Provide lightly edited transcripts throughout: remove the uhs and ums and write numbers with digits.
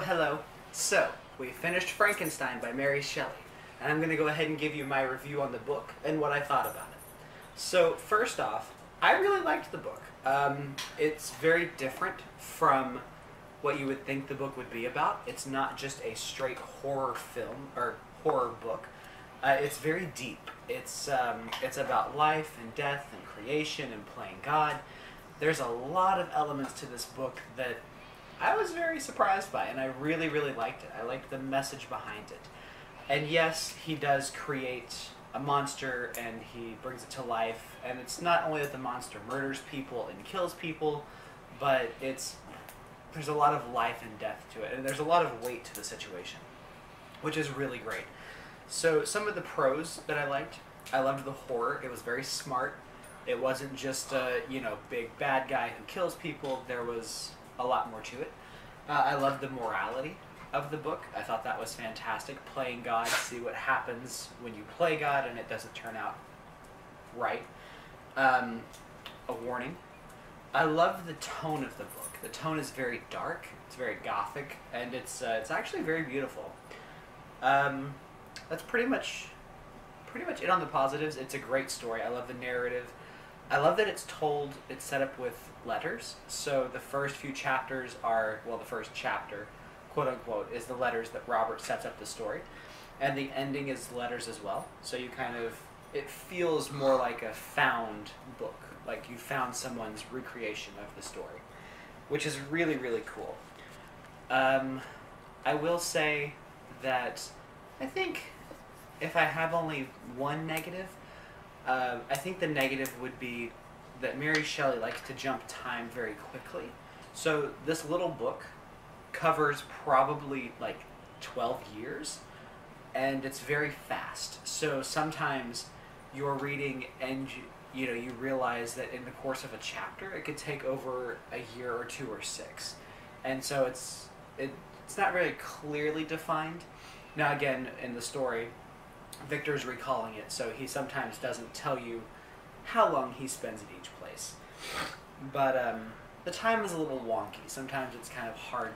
Hello. So, we finished Frankenstein by Mary Shelley, and I'm going to go ahead and give you my review on the book and what I thought about it. So, first off, I really liked the book. It's very different from what you would think the book would be about. It's not just a straight horror film, or horror book. It's very deep. It's about life and death and creation and playing God. There's a lot of elements to this book that I was very surprised by, and I really, really liked it. I liked the message behind it. And yes, he does create a monster, and he brings it to life, and it's not only that the monster murders people and kills people, but there's a lot of life and death to it, and there's a lot of weight to the situation, which is really great. So some of the pros that I liked, I loved the horror. It was very smart. It wasn't just a, big bad guy who kills people. There was a lot more to it. I loved the morality of the book. I thought that was fantastic. Playing God, see what happens when you play God and it doesn't turn out right. A warning. I love the tone of the book. The tone is very dark. It's very gothic, and it's actually very beautiful. That's pretty much it on the positives. It's a great story. I love the narrative. I love that it's set up with letters. So the first few chapters are, well, the first chapter, quote unquote, is the letters that Robert sets up the story. And the ending is letters as well. So it feels more like a found book. Like you found someone's recreation of the story, which is really, really cool. I will say that I think if I have only one negative, I think the negative would be that Mary Shelley likes to jump time very quickly. So this little book covers probably like 12 years, and it's very fast. So sometimes you're reading and you realize that in the course of a chapter it could take over a year or two or six. And so it's not really clearly defined. Now again, in the story, Victor's recalling it, so he sometimes doesn't tell you how long he spends at each place. But the time is a little wonky. Sometimes it's kind of hard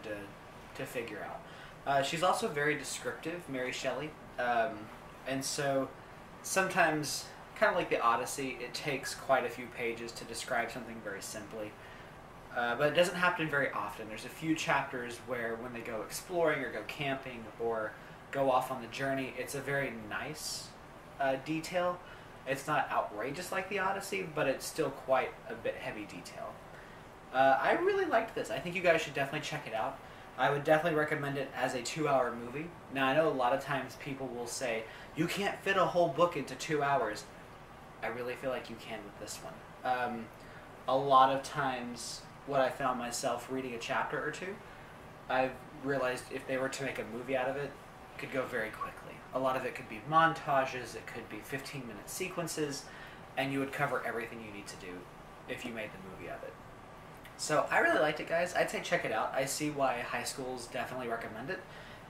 to figure out. She's also very descriptive, Mary Shelley, and so sometimes, kind of like the Odyssey, it takes quite a few pages to describe something very simply. But it doesn't happen very often. There's a few chapters where when they go exploring or go camping or go off on the journey, it's a very nice detail. It's not outrageous like the Odyssey, but it's still quite a bit heavy detail. I really liked this. I think you guys should definitely check it out. I would definitely recommend it as a 2-hour movie. Now I know a lot of times people will say, you can't fit a whole book into 2 hours. I really feel like you can with this one. A lot of times when I found myself reading a chapter or two, I've realized if they were to make a movie out of it, could go very quickly. A lot of it could be montages, it could be 15-minute sequences, and you would cover everything you need to do if you made the movie of it. So I really liked it, guys. I'd say check it out. I see why high schools definitely recommend it.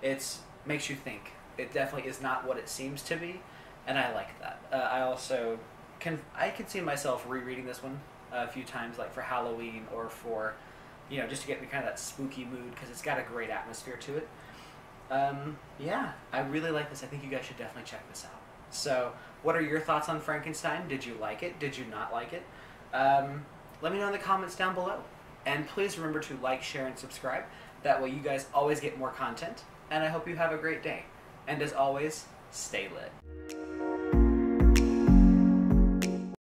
It makes you think. It definitely is not what it seems to be, and I like that. I also can see myself rereading this one a few times, like for Halloween or for, just to get me kind of that spooky mood, because it's got a great atmosphere to it. Yeah, I really like this. I think you guys should definitely check this out. So, what are your thoughts on Frankenstein? Did you like it? Did you not like it? Let me know in the comments down below. And please remember to like, share, and subscribe. That way you guys always get more content. And I hope you have a great day. And as always, stay lit.